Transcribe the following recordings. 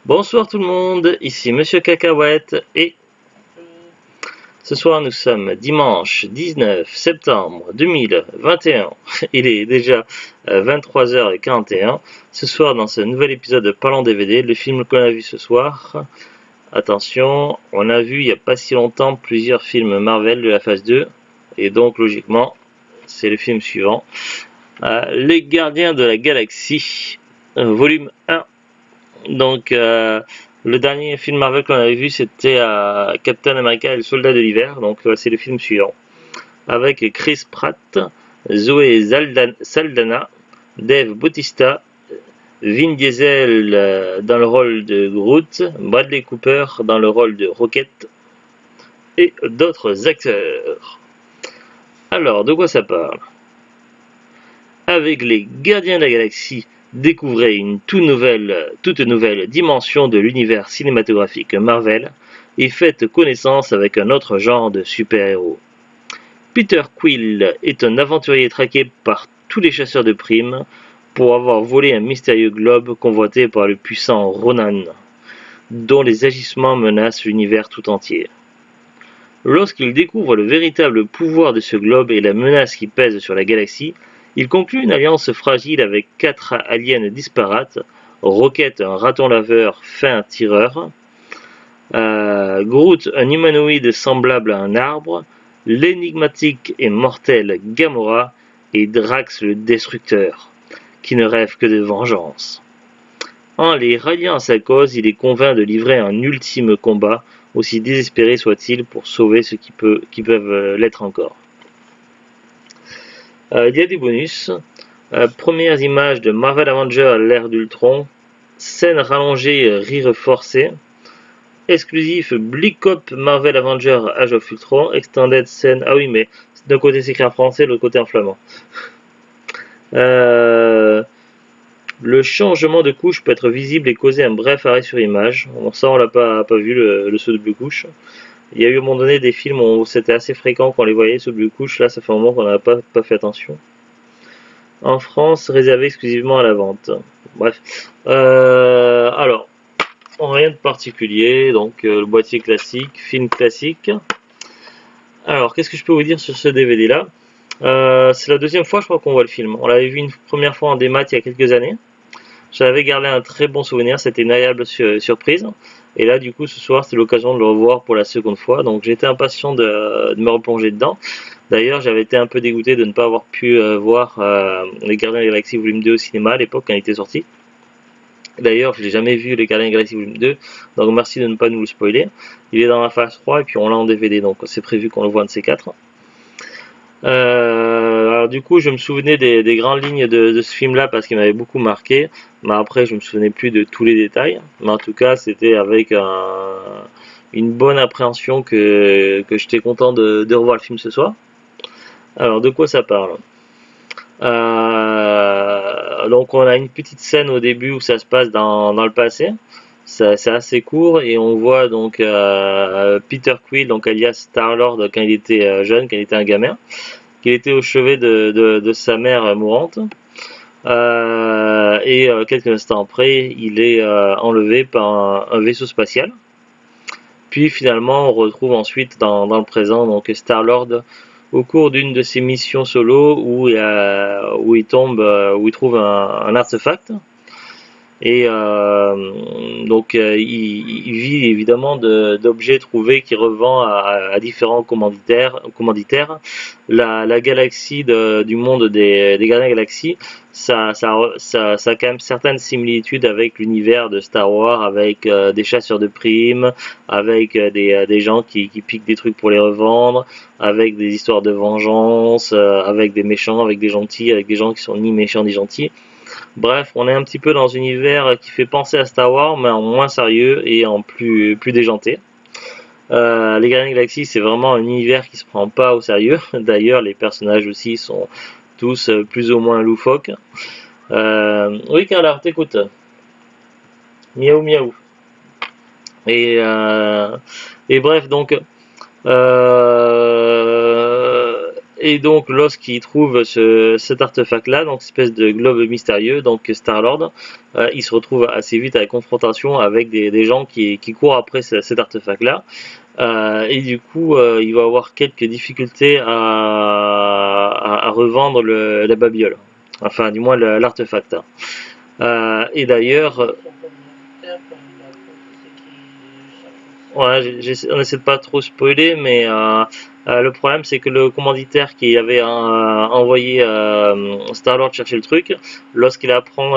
Bonsoir tout le monde, ici Monsieur Cacahuète et ce soir nous sommes dimanche 19 septembre 2021. Il est déjà 23h41. Ce soir dans ce nouvel épisode de Parlons DVD, le film qu'on a vu ce soir. Attention, on a vu il n'y a pas si longtemps plusieurs films Marvel de la phase 2 et donc logiquement c'est le film suivant. Les Gardiens de la Galaxie, volume 1. Donc, le dernier film Marvel qu'on avait vu, c'était Captain America et le Soldat de l'Hiver. Donc, c'est le film suivant. Avec Chris Pratt, Zoé Saldana, Dave Bautista, Vin Diesel dans le rôle de Groot, Bradley Cooper dans le rôle de Rocket et d'autres acteurs. Alors, de quoi ça parle? Avec les Gardiens de la Galaxie, découvrez une toute nouvelle dimension de l'univers cinématographique Marvel et faites connaissance avec un autre genre de super-héros. Peter Quill est un aventurier traqué par tous les chasseurs de primes pour avoir volé un mystérieux globe convoité par le puissant Ronan, dont les agissements menacent l'univers tout entier. Lorsqu'il découvre le véritable pouvoir de ce globe et la menace qui pèse sur la galaxie, il conclut une alliance fragile avec 4 aliens disparates, Rocket, un raton laveur fin tireur, Groot, un humanoïde semblable à un arbre, l'énigmatique et mortelle Gamora et Drax le destructeur, qui ne rêve que de vengeance. En les ralliant à sa cause, il est convainc de livrer un ultime combat, aussi désespéré soit-il, pour sauver ceux qui peuvent l'être encore. Il y a des bonus. Premières images de Marvel Avengers l'ère d'Ultron. Scène rallongée, rire forcé. Exclusif Blick Up Marvel Avengers Age of Ultron. Extended scène. Ah oui, mais d'un côté c'est écrit en français, de l'autre côté en flamand. Le changement de couche peut être visible et causer un bref arrêt sur image. Bon, ça, on l'a pas vu, le saut de bleu couche. Il y a eu à un moment donné des films où c'était assez fréquent qu'on les voyait sous bleu couche. Là, ça fait un moment qu'on n'a pas fait attention. En France, réservé exclusivement à la vente. Bref. Alors, rien de particulier. Donc, le boîtier classique, film classique. Alors, qu'est-ce que je peux vous dire sur ce DVD-là? C'est la deuxième fois, je crois, qu'on voit le film. On l'avait vu une première fois en démat il y a quelques années. J'avais gardé un très bon souvenir, c'était une agréable surprise. Et là, du coup, ce soir, c'était l'occasion de le revoir pour la seconde fois. Donc, j'étais impatient de me replonger dedans. D'ailleurs, j'avais été un peu dégoûté de ne pas avoir pu voir Les Gardiens de la Galaxie Volume 2 au cinéma à l'époque quand il était sorti. D'ailleurs, je n'ai jamais vu Les Gardiens de la Galaxie Volume 2, donc merci de ne pas nous le spoiler. Il est dans la phase 3 et puis on l'a en DVD, donc c'est prévu qu'on le voit un de ces quatre. Alors du coup, je me souvenais des grandes lignes de ce film-là parce qu'il m'avait beaucoup marqué, mais après, je me souvenais plus de tous les détails. Mais en tout cas, c'était avec une bonne appréhension que j'étais content de revoir le film ce soir. Alors, de quoi ça parle? Donc, on a une petite scène au début où ça se passe dans le passé. C'est assez court et on voit donc Peter Quill, donc alias Star-Lord, quand il était jeune, quand il était un gamin, qui était au chevet de sa mère mourante. Quelques instants après, il est enlevé par un vaisseau spatial. Puis finalement, on retrouve ensuite dans le présent donc Star-Lord au cours d'une de ses missions solo où il trouve un artefact. Et il vit évidemment d'objets trouvés qu'il revend à différents commanditaires. La galaxie du monde des Gardiens de la Galaxie, ça a quand même certaines similitudes avec l'univers de Star Wars, avec des chasseurs de primes, avec des gens qui piquent des trucs pour les revendre, avec des histoires de vengeance, avec des méchants, avec des gentils, avec des gens qui sont ni méchants ni gentils. Bref, on est un petit peu dans un univers qui fait penser à Star Wars, mais en moins sérieux et en plus déjanté. Les Gardiens de la Galaxie, c'est vraiment un univers qui se prend pas au sérieux. D'ailleurs, les personnages aussi sont tous plus ou moins loufoques. Oui, Carla, t'écoute. Miaou, miaou. Et bref, donc, Et donc lorsqu'il trouve cet artefact-là, donc espèce de globe mystérieux, donc Star-Lord, il se retrouve assez vite à la confrontation avec des gens qui courent après cet artefact-là. Et du coup, il va avoir quelques difficultés à revendre la babiole. Enfin, du moins l'artefact. Et d'ailleurs, ouais, on essaie de pas trop spoiler, mais le problème c'est que le commanditaire qui avait envoyé Star-Lord chercher le truc, lorsqu'il apprend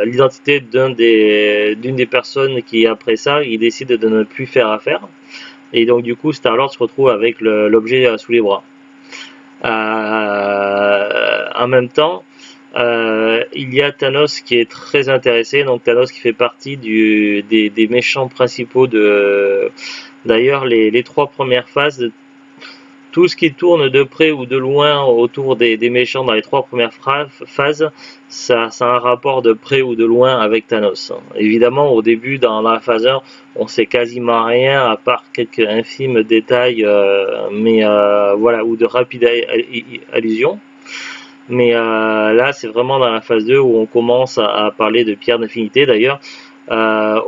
l'identité d'une des personnes qui après ça, il décide de ne plus faire affaire. Et donc du coup, Star-Lord se retrouve avec l'objet sous les bras. En même temps, il y a Thanos qui est très intéressé, donc Thanos qui fait partie des méchants principaux de. D'ailleurs, les trois premières phases, tout ce qui tourne de près ou de loin autour des méchants dans les trois premières phases, ça a un rapport de près ou de loin avec Thanos. Évidemment, au début, dans la phase 1, on sait quasiment rien à part quelques infimes détails, mais voilà, ou de rapides allusions. Mais là, c'est vraiment dans la phase 2 où on commence à parler de pierre d'infinité. D'ailleurs,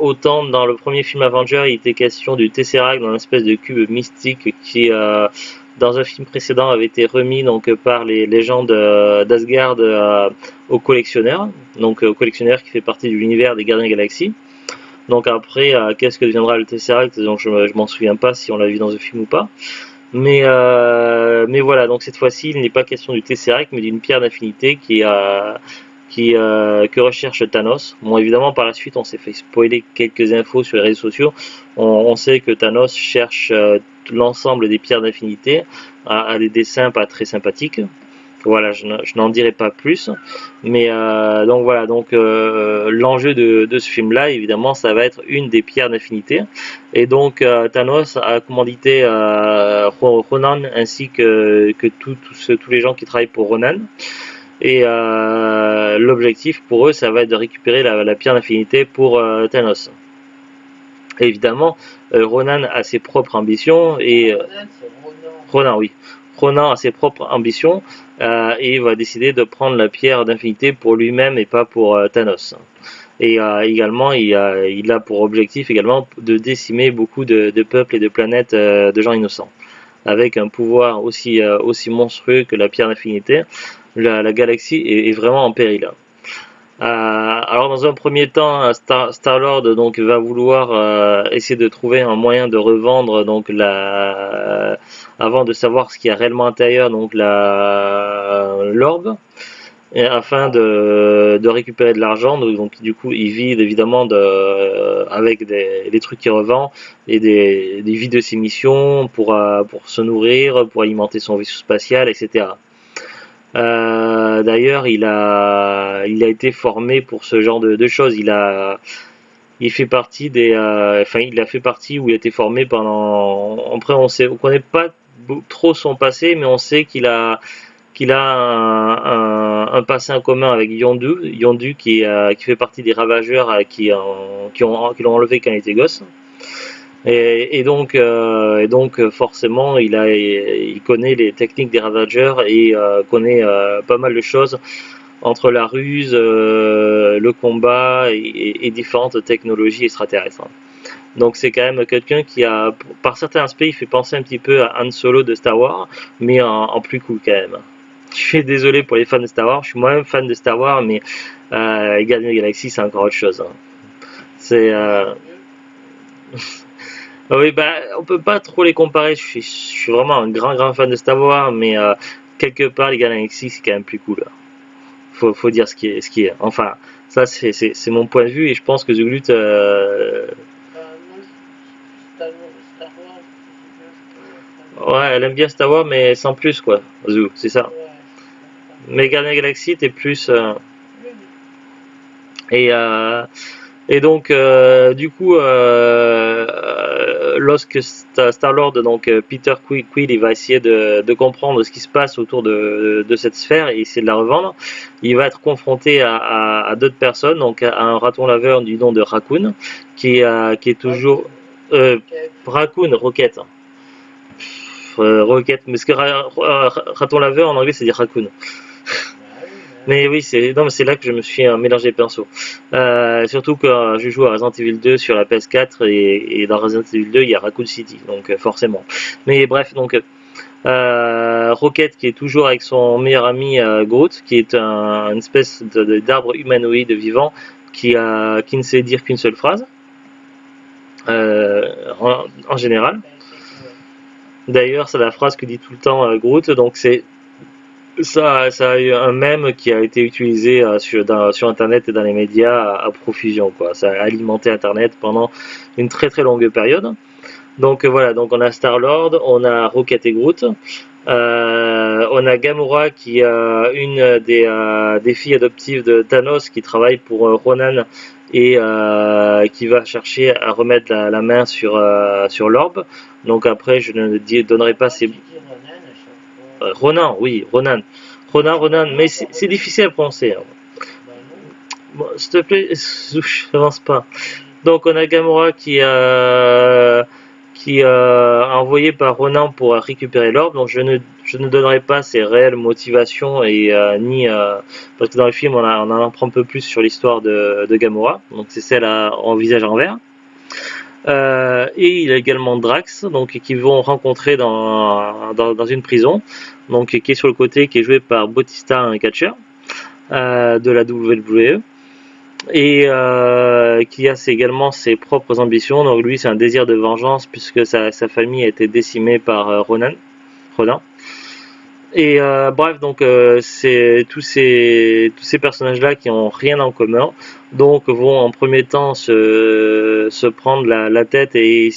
autant dans le premier film Avenger, il était question du Tesseract dans une espèce de cube mystique qui, dans un film précédent, avait été remis donc par les gens d'Asgard au collectionneur. Donc au collectionneur qui fait partie de l'univers des Gardiens de la Galaxie. Donc après, qu'est-ce que deviendra le Tesseract? Donc je m'en souviens pas si on l'a vu dans un film ou pas. Mais voilà, donc cette fois-ci, il n'est pas question du Tesseract, mais d'une pierre d'infinité que recherche Thanos. Bon, évidemment, par la suite, on s'est fait spoiler quelques infos sur les réseaux sociaux. On sait que Thanos cherche l'ensemble des pierres d'infinité à des dessins pas très sympathiques. Voilà, je n'en dirai pas plus. Mais donc voilà, donc l'enjeu de ce film-là, évidemment, ça va être une des pierres d'infinité. Et donc Thanos a commandité Ronan ainsi que tous les gens qui travaillent pour Ronan. Et l'objectif pour eux, ça va être de récupérer la pierre d'infinité pour Thanos. Et évidemment, Ronan a ses propres ambitions et Ronan, oui. Ronan a ses propres ambitions et il va décider de prendre la pierre d'infinité pour lui-même et pas pour Thanos. Et également, il a pour objectif également de décimer beaucoup de peuples et de planètes de gens innocents. Avec un pouvoir aussi monstrueux que la pierre d'infinité, la galaxie est vraiment en péril. Alors dans un premier temps, Star-Lord donc va vouloir essayer de trouver un moyen de revendre donc avant de savoir ce qu'il y a réellement à l'intérieur, donc l'orbe, afin de récupérer de l'argent. Donc du coup il vide évidemment avec des trucs qu'il revend et des vides de ses missions pour se nourrir, pour alimenter son vaisseau spatial, etc. D'ailleurs, il a été formé pour ce genre de choses. Il fait partie il a fait partie où il a été formé pendant. Après, on connaît pas trop son passé, mais on sait qu'il a un passé en commun avec Yondu qui fait partie des ravageurs qui l'ont enlevé quand il était gosse. Et donc forcément, il connaît les techniques des ravageurs et connaît pas mal de choses entre la ruse, le combat et différentes technologies extraterrestres. Donc c'est quand même quelqu'un qui par certains aspects, il fait penser un petit peu à Han Solo de Star Wars, mais en plus cool quand même. Je suis désolé pour les fans de Star Wars, je suis moi-même fan de Star Wars, mais Guardians of the Galaxy c'est encore autre chose. C'est oui, on peut pas trop les comparer. Je suis vraiment un grand fan de Star Wars, mais quelque part, les Galaxies, c'est quand même plus cool. Faut dire ce qui est. Enfin, ça, c'est mon point de vue, et je pense que The Glut. Ouais, elle aime bien Star Wars, mais sans plus, quoi. Zoo, c'est ça. Mais Guardians of the Galaxy, t'es plus. Et. Et donc, du coup, lorsque Star-Lord, donc Peter Quill, il va essayer de comprendre ce qui se passe autour de cette sphère et essayer de la revendre, il va être confronté à d'autres personnes, donc à un raton laveur du nom de Raccoon, qui est toujours... Raccoon, Rocket. Rocket, parce que raton laveur en anglais c'est dire raccoon. Mais oui, c'est là que je me suis mélangé les pinceaux. Surtout que je joue à Resident Evil 2 sur la PS4 et dans Resident Evil 2 il y a Raccoon City, donc forcément. Mais bref, donc Rocket qui est toujours avec son meilleur ami Groot, qui est une espèce d'arbre humanoïde vivant qui ne sait dire qu'une seule phrase en général. D'ailleurs, c'est la phrase que dit tout le temps Groot, donc ça a eu un mème qui a été utilisé sur Internet et dans les médias à profusion, quoi. Ça a alimenté Internet pendant une très très longue période. Donc voilà, donc on a Star-Lord, on a Rocket et Groot, on a Gamora qui est une des filles adoptives de Thanos qui travaille pour Ronan et qui va chercher à remettre la main sur l'orbe. Donc après, je ne donnerai pas ses... Ronan, oui, Ronan. Ronan, mais c'est difficile à prononcer. Hein. Bon, s'il te plaît, je n'avance pas. Donc on a Gamora qui est envoyé par Ronan pour récupérer l'orbe. Donc je ne donnerai pas ses réelles motivations et ni parce que dans le film on en apprend un peu plus sur l'histoire de Gamora. Donc c'est celle en visage envers. Et il y a également Drax, donc qui vont rencontrer dans une prison, donc qui est sur le côté, qui est joué par Bautista, un catcheur de la WWE, et qui a également ses propres ambitions. Donc lui, c'est un désir de vengeance puisque sa famille a été décimée par Ronan. Et bref, donc c'est tous ces personnages-là qui ont rien en commun, donc vont en premier temps se prendre la tête et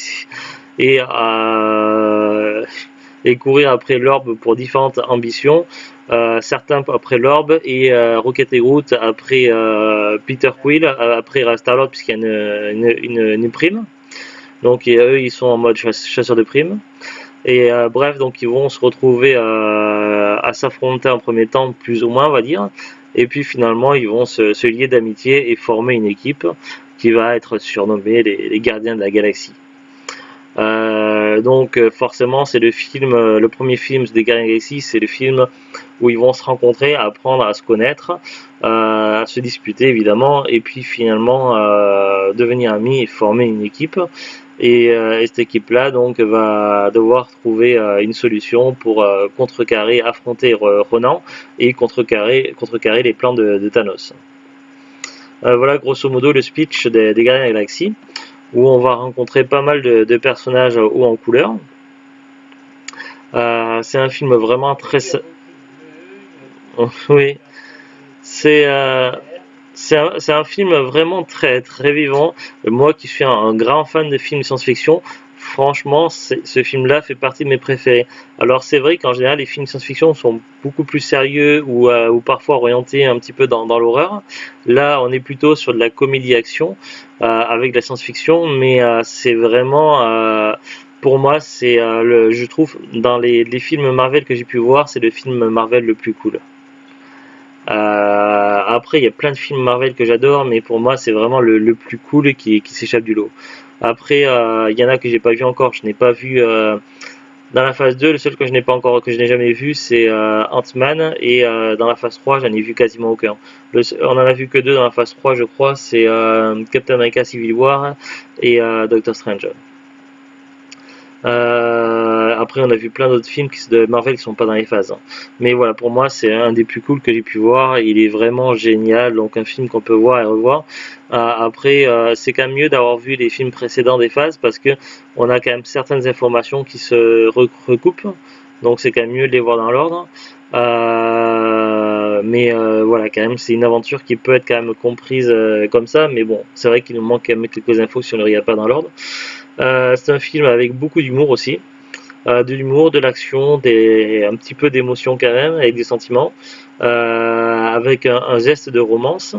courir après l'orbe pour différentes ambitions. Certains après l'orbe et Rocket et Groot après Peter Quill, après Star-Lord puisqu'il y a une prime. Donc eux ils sont en mode chasseur de primes. Et bref, donc ils vont se retrouver à s'affronter en premier temps, plus ou moins, on va dire. Et puis finalement, ils vont se lier d'amitié et former une équipe qui va être surnommée les Gardiens de la Galaxie. Donc forcément, c'est le premier film des Gardiens de la Galaxie, c'est le film où ils vont se rencontrer, apprendre à se connaître, à se disputer évidemment, et puis finalement devenir amis et former une équipe. Et cette équipe-là donc va devoir trouver une solution pour affronter Ronan et contrecarrer les plans de Thanos. Voilà grosso modo le speech des Gardiens de la Galaxie, où on va rencontrer pas mal de personnages hauts en couleur. C'est un film vraiment très... Oui, c'est un film vraiment très très vivant. Moi qui suis un grand fan de films de science-fiction, franchement ce film-là fait partie de mes préférés. Alors c'est vrai qu'en général les films de science-fiction sont beaucoup plus sérieux ou parfois orientés un petit peu dans l'horreur. Là on est plutôt sur de la comédie-action avec de la science-fiction, mais c'est vraiment... pour moi, je trouve dans les films Marvel que j'ai pu voir, c'est le film Marvel le plus cool. Après, il y a plein de films Marvel que j'adore, mais pour moi, c'est vraiment le plus cool qui s'échappe du lot. Après, il y en a que j'ai pas vu encore. Je n'ai pas vu dans la phase 2. Le seul que je n'ai jamais vu, c'est Ant-Man. Et dans la phase 3, j'en ai vu quasiment aucun. On en a vu que deux dans la phase 3, je crois. C'est Captain America Civil War et Doctor Strange. Après on a vu plein d'autres films de Marvel qui sont pas dans les phases, hein. Mais voilà, pour moi c'est un des plus cool que j'ai pu voir. Il est vraiment génial, donc un film qu'on peut voir et revoir. Après c'est quand même mieux d'avoir vu les films précédents des phases parce que on a quand même certaines informations qui se recoupent, donc c'est quand même mieux de les voir dans l'ordre. Mais voilà, quand même c'est une aventure qui peut être quand même comprise comme ça, mais bon, c'est vrai qu'il nous manque quand même quelques infos si on ne regarde pas dans l'ordre. C'est un film avec beaucoup d'humour aussi, de l'humour, de l'action, un petit peu d'émotion quand même, avec des sentiments, avec un geste de romance,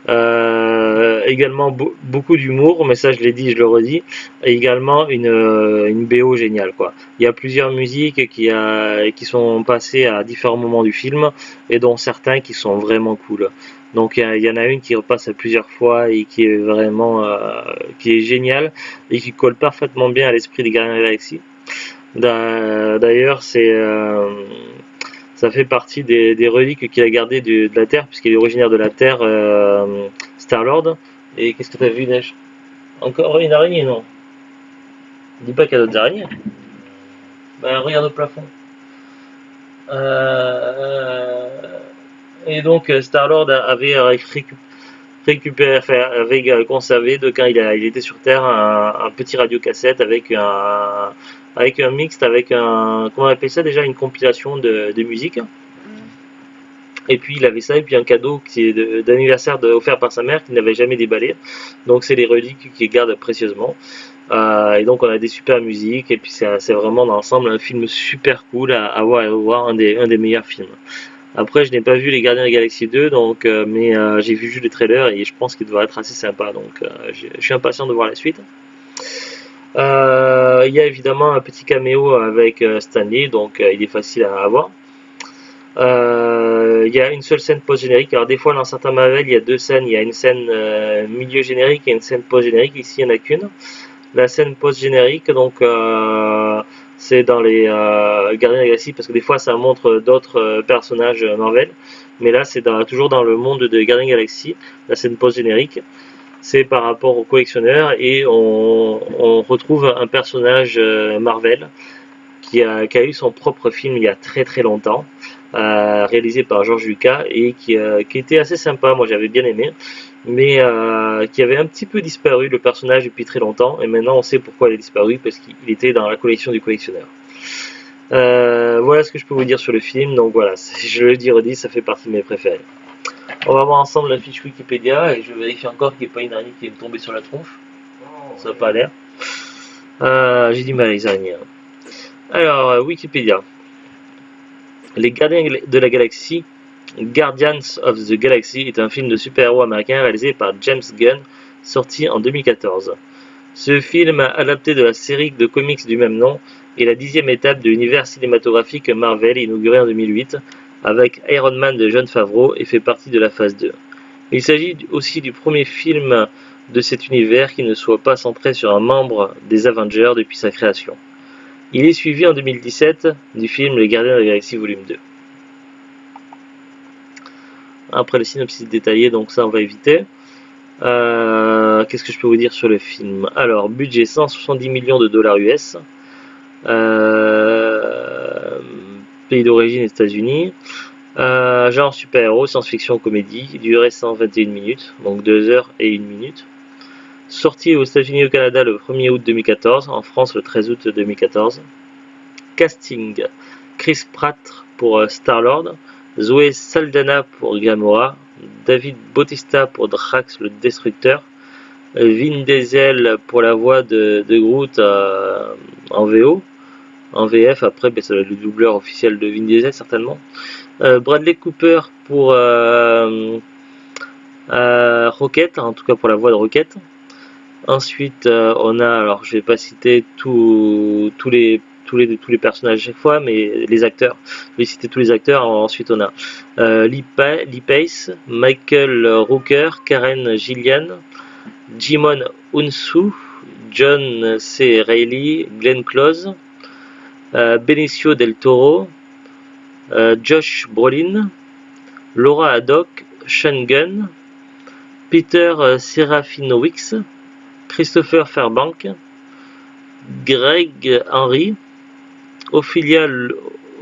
également beaucoup d'humour, mais ça je l'ai dit, je le redis, et également une BO géniale quoi. Il y a plusieurs musiques qui sont passées à différents moments du film, et dont certains qui sont vraiment cool. Donc il y en a une qui repasse à plusieurs fois et qui est vraiment qui est géniale et qui colle parfaitement bien à l'esprit des Gardiens de la Galaxie. D'ailleurs, ça fait partie des reliques qu'il a gardées de la Terre, puisqu'il est originaire de la Terre, Star-Lord. Et qu'est-ce que t'as vu, Neige? Encore une araignée, non? Dis pas qu'il y a d'autres araignées. Bah, regarde au plafond. Euh, et donc, Star-Lord avait récupéré, enfin, avait conservé de quand il était sur Terre un petit radiocassette avec un mixte, avec comment on appelle ça déjà, une compilation de musique. Et puis il avait ça, et puis un cadeau d'anniversaire offert par sa mère qu'il n'avait jamais déballé. Donc c'est les reliques qu'il garde précieusement. Et donc on a des super musiques, et puis c'est vraiment dans l'ensemble un film super cool à voir un des meilleurs films. Après, je n'ai pas vu Les Gardiens de la Galaxie 2, donc, mais j'ai vu juste les trailers et je pense qu'il devrait être assez sympa. Donc, je suis impatient de voir la suite. Il y a évidemment un petit caméo avec Stanley, donc il est facile à avoir. Il y a une seule scène post-générique. Alors des fois dans certains Marvel, il y a deux scènes. Il y a une scène milieu générique et une scène post-générique. Ici, il n'y en a qu'une. La scène post-générique, donc c'est dans les Gardiens de la Galaxie, parce que des fois ça montre d'autres personnages Marvel. Mais là, c'est toujours dans le monde de Gardiens de la Galaxie. La scène post-générique, c'est par rapport au collectionneur et on retrouve un personnage Marvel qui a eu son propre film il y a très très longtemps, réalisé par George Lucas et qui était assez sympa, moi j'avais bien aimé, mais qui avait un petit peu disparu le personnage depuis très longtemps, et maintenant on sait pourquoi il a disparu, parce qu'il était dans la collection du collectionneur. Voilà ce que je peux vous dire sur le film, donc voilà, je le dis redis, ça fait partie de mes préférés. On va voir ensemble la fiche Wikipédia, et je vérifie encore qu'il n'y ait pas une araignée qui est tombée sur la tronche, ça n'a pas l'air. J'ai du mal à les araignées. Alors, Wikipédia. Les Gardiens de la Galaxie, Guardians of the Galaxy est un film de super-héros américain réalisé par James Gunn, sorti en 2014. Ce film, adapté de la série de comics du même nom, est la 10e étape de l'univers cinématographique Marvel, inauguré en 2008, avec Iron Man de Jon Favreau, et fait partie de la phase 2. Il s'agit aussi du premier film de cet univers qui ne soit pas centré sur un membre des Avengers depuis sa création. Il est suivi en 2017 du film Les Gardiens de la Galaxie Volume 2. Après le synopsis détaillé, donc ça on va éviter. Qu'est-ce que je peux vous dire sur le film? Alors, budget 170 millions de dollars US. Pays d'origine États-Unis. Genre super-héros, science-fiction, comédie. Durée 121 minutes, donc 2 heures et 1 minute. Sorti aux États-Unis et au Canada le 1er août 2014, en France le 13 août 2014. Casting: Chris Pratt pour Star-Lord, Zoé Saldana pour Gamora, David Bautista pour Drax le Destructeur, Vin Diesel pour la voix de Groot en VO, en VF après, c'est le doubleur officiel de Vin Diesel certainement. Bradley Cooper pour Rocket, en tout cas pour la voix de Rocket. Ensuite, on a, alors je vais pas citer tous les personnages à chaque fois, mais les acteurs. Je vais citer tous les acteurs. Ensuite, on a Lee Pace, Michael Rooker, Karen Gillian, Jimon Unsu, John C. Reilly, Glenn Close, Benicio del Toro, Josh Brolin, Laura Haddock, Sean Gunn, Peter Serafinowicz, Christopher Fairbank, Greg Henry, Ophelia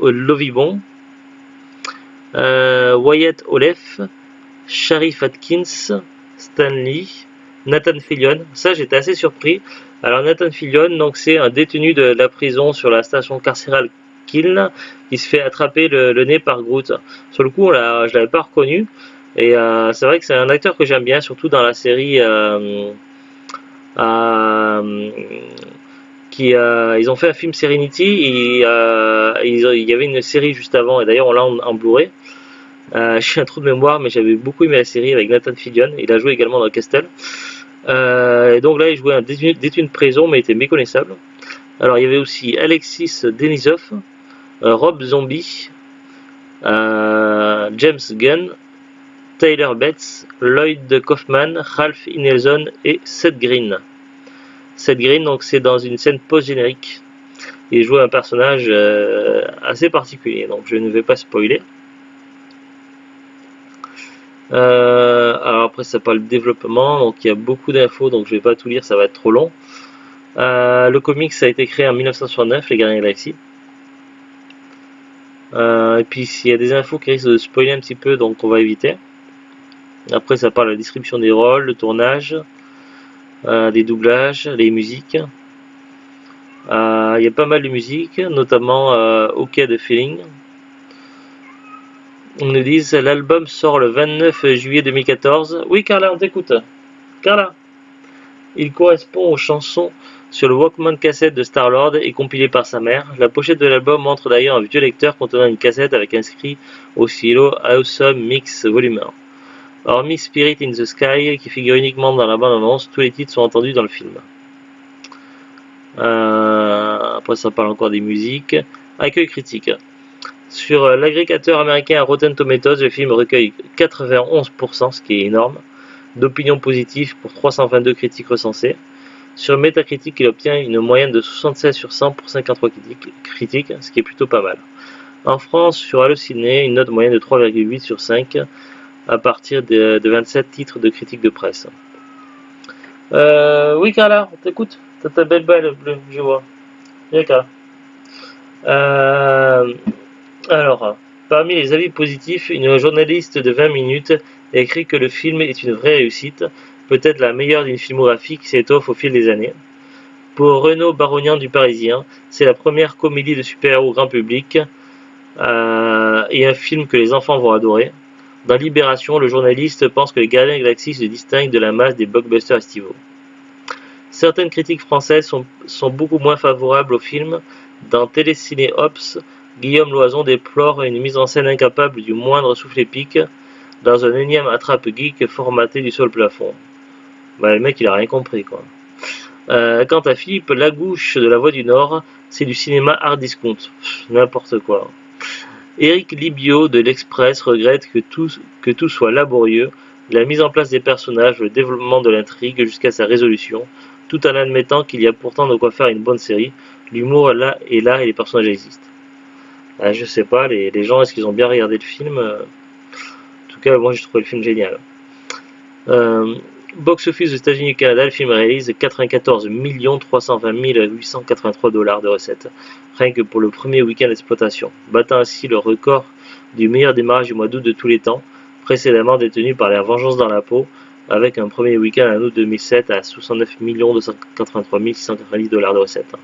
Lovibon, Wyatt Olef, Sharif Atkins, Stan Lee, Nathan Fillion. Ça, j'étais assez surpris. Alors, Nathan Fillion, donc c'est un détenu de la prison sur la station carcérale Kiln qui se fait attraper le nez par Groot. Sur le coup, je l'avais pas reconnu. Et c'est vrai que c'est un acteur que j'aime bien, surtout dans la série ils ont fait un film Serenity et il y avait une série juste avant, et d'ailleurs on l'a en Blu-ray. J'ai un trou de mémoire, mais j'avais beaucoup aimé la série avec Nathan Fillion. Il a joué également dans Castle. Et donc là, il jouait un détenu de prison, mais il était méconnaissable. Alors il y avait aussi Alexis Denisov, Rob Zombie, James Gunn, Tyler Bates, Lloyd Kaufman, Ralph Ineson et Seth Green. Seth Green, donc c'est dans une scène post-générique. Il jouait un personnage assez particulier, donc je ne vais pas spoiler. Alors après ça parle de développement, donc il y a beaucoup d'infos, donc je vais pas tout lire, ça va être trop long. Le comics a été créé en 1969, les Gardiens de la Galaxie. Et puis s'il y a des infos qui risquent de spoiler un petit peu, donc on va éviter. Après ça parle de la distribution des rôles, le tournage, des doublages, les musiques. Il y a pas mal de musique, notamment OK de Feeling. On nous dit l'album sort le 29 juillet 2014. Oui Carla, on t'écoute. Carla. Il correspond aux chansons sur le Walkman cassette de Star-Lord et compilé par sa mère. La pochette de l'album montre d'ailleurs un vieux lecteur contenant une cassette avec inscrit au stylo Awesome Mix Volume 1. Hormis Spirit in the Sky qui figure uniquement dans la bande-annonce, tous les titres sont entendus dans le film. Après ça parle encore des musiques. Accueil critique. Sur l'agrégateur américain Rotten Tomatoes, le film recueille 91%, ce qui est énorme, d'opinions positives pour 322 critiques recensées. Sur Metacritic, il obtient une moyenne de 76 sur 100 pour 53 critiques, ce qui est plutôt pas mal. En France, sur Allociné, une note moyenne de 3,8 sur 5 à partir de 27 titres de critiques de presse. Oui, Carla, on t'écoute. T'as ta belle balle bleue, je vois. Viens, Carla. Alors, parmi les avis positifs, une journaliste de 20 minutes écrit que le film est une vraie réussite, peut-être la meilleure d'une filmographie qui s'étoffe au fil des années. Pour Renaud Barognan du Parisien, c'est la première comédie de super-héros grand public et un film que les enfants vont adorer. Dans Libération, le journaliste pense que les Gardiens de la Galaxie se distinguent de la masse des blockbusters estivaux. Certaines critiques françaises sont beaucoup moins favorables au film. Dans Téléciné Ops, Guillaume Loison déplore une mise en scène incapable du moindre souffle épique dans un énième attrape-geek formaté du sol plafond. Bah, le mec il a rien compris quoi. Quant à Philippe Lagouche de La Voix du Nord, c'est du cinéma hard discount. N'importe quoi. Éric Libio de l'Express regrette que tout soit laborieux, la mise en place des personnages, le développement de l'intrigue jusqu'à sa résolution, tout en admettant qu'il y a pourtant de quoi faire une bonne série. L'humour là et les personnages existent. Je sais pas, les gens, est-ce qu'ils ont bien regardé le film En tout cas, moi j'ai trouvé le film génial. Box-office aux États-Unis et au Canada, le film réalise 94 320 883 $ de recettes, rien que pour le premier week-end d'exploitation, battant ainsi le record du meilleur démarrage du mois d'août de tous les temps, précédemment détenu par La Vengeance dans la peau, avec un premier week-end en août 2007 à 69 283 690 $ de recettes.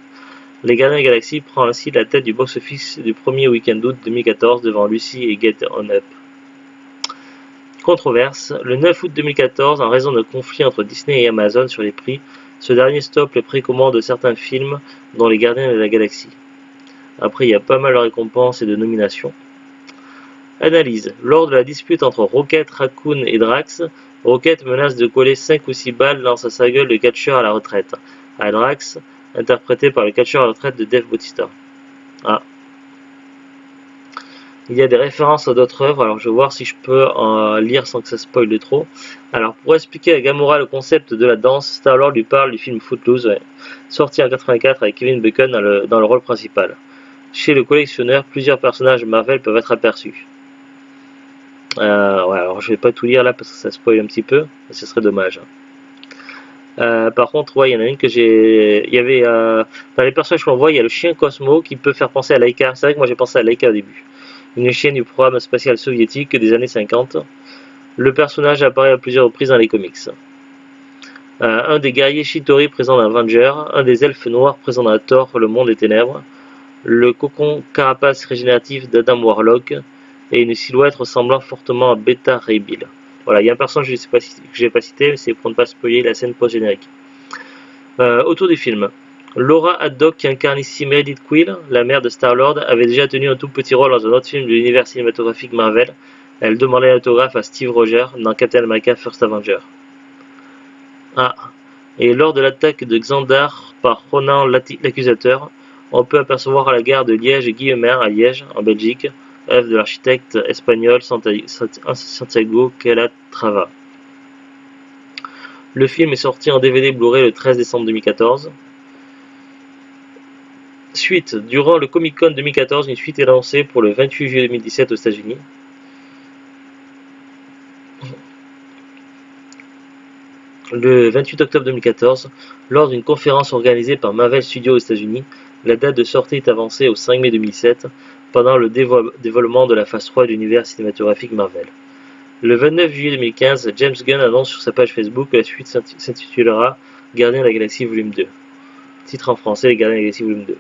Les Gardiens de la Galaxie prend ainsi la tête du box-office du premier week-end d'août 2014 devant Lucy et Get On Up. Controverse. Le 9 août 2014, en raison de conflits entre Disney et Amazon sur les prix, ce dernier stoppe les précommandes de certains films, dont Les Gardiens de la Galaxie. Après, il y a pas mal de récompenses et de nominations. Analyse. Lors de la dispute entre Rocket, Raccoon et Drax, Rocket menace de coller 5 ou 6 balles lance à sa gueule le catcheur à la retraite. À Drax, interprété par le catcheur à la retraite de Dave Bautista. Il y a des références à d'autres œuvres, alors je vais voir si je peux en lire sans que ça spoile trop. Alors pour expliquer à Gamora le concept de la danse, Star-Lord lui parle du film Footloose, sorti en 84 avec Kevin Bacon dans le rôle principal. Chez le collectionneur, plusieurs personnages Marvel peuvent être aperçus. Alors je vais pas tout lire là parce que ça spoil un petit peu, ce serait dommage. Par contre, il y en a une que j'ai. Il y avait dans les personnages qu'on voit, il y a le chien Cosmo qui peut faire penser à Laika. C'est vrai que moi j'ai pensé à Laika au début. Une chienne du programme spatial soviétique des années 50. Le personnage apparaît à plusieurs reprises dans les comics. Un des guerriers Chitauri présent dans Avenger, un des elfes noirs présents dans Thor, Le Monde des Ténèbres, le cocon carapace régénératif d'Adam Warlock et une silhouette ressemblant fortement à Beta Ray Bill. Voilà, il y a un personnage que je n'ai pas cité, mais c'est pour ne pas spoiler la scène post-générique. Autour du film. Laura Haddock, qui incarne ici Meredith Quill, la mère de Star-Lord, avait déjà tenu un tout petit rôle dans un autre film de l'univers cinématographique Marvel. Elle demandait l'autographe à Steve Rogers dans Captain America First Avenger. Et lors de l'attaque de Xandar par Ronan l'accusateur, on peut apercevoir la gare de Liège-Guillemer à Liège, en Belgique, œuvre de l'architecte espagnol Santiago Calatrava. Le film est sorti en DVD Blu-ray le 13 décembre 2014. Suite. Durant le Comic Con 2014, une suite est lancée pour le 28 juillet 2017 aux États-Unis. Le 28 octobre 2014, lors d'une conférence organisée par Marvel Studios aux États-Unis, la date de sortie est avancée au 5 mai 2007, pendant le dévoilement de la phase 3 de l'univers cinématographique Marvel. Le 29 juillet 2015, James Gunn annonce sur sa page Facebook que la suite s'intitulera Gardiens de la Galaxie Volume 2. Titre en français, Les Gardiens de la Galaxie Volume 2.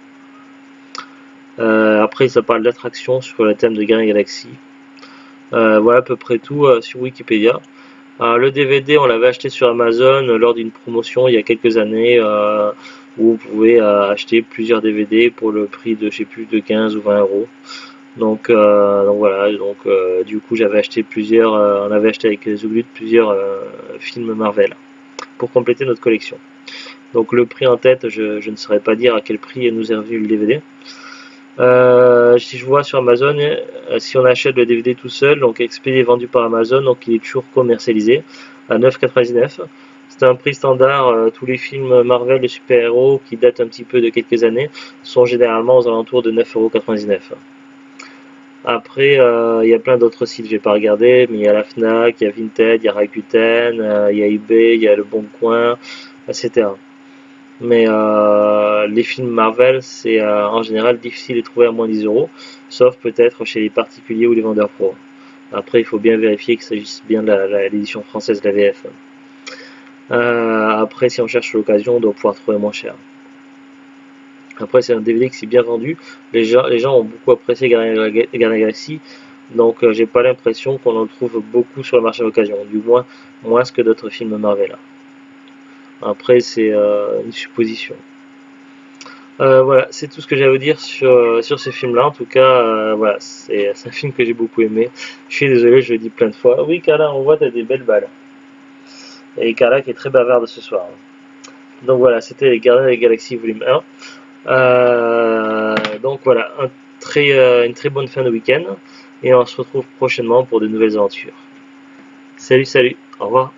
Après, ça parle d'attractions sur le thème de Gardiens de la Galaxie. Voilà à peu près tout sur Wikipédia. Le DVD, on l'avait acheté sur Amazon lors d'une promotion il y a quelques années où vous pouvez acheter plusieurs DVD pour le prix de, je sais plus, de 15 ou 20 euros. Donc voilà, du coup j'avais acheté plusieurs, on avait acheté avec Zuglut plusieurs films Marvel pour compléter notre collection. Donc le prix en tête, je ne saurais pas dire à quel prix nous est revenu le DVD. Si je vois sur Amazon, si on achète le DVD tout seul, donc expédié vendu par Amazon, donc il est toujours commercialisé à 9,99 €. C'est un prix standard. Tous les films Marvel de super-héros qui datent un petit peu de quelques années sont généralement aux alentours de 9,99 €. Après, il y a plein d'autres sites, je vais pas regarder, mais il y a la Fnac, il y a Vinted, il y a Rakuten, il y a eBay, il y a Le Bon Coin, etc. Mais les films Marvel, c'est en général difficile de trouver à moins de 10 €, sauf peut-être chez les particuliers ou les vendeurs pro. Après, il faut bien vérifier qu'il s'agisse bien de l'édition française de la VF. Après, si on cherche l'occasion, on doit pouvoir trouver moins cher. Après, c'est un DVD qui s'est bien vendu. Les gens ont beaucoup apprécié Gardiens de la Galaxie. Donc, j'ai pas l'impression qu'on en trouve beaucoup sur le marché d'occasion. Du moins que d'autres films Marvel. Après, c'est une supposition. Voilà, c'est tout ce que j'ai à vous dire sur ce film-là. En tout cas, voilà, c'est un film que j'ai beaucoup aimé. Je suis désolé, je le dis plein de fois. Oui, Carla, on voit, t'as des belles balles. Et Carla qui est très bavarde ce soir. Donc voilà, c'était les Gardiens de la Galaxie volume 1. Donc voilà, une très bonne fin de week-end. Et on se retrouve prochainement pour de nouvelles aventures. Salut, au revoir.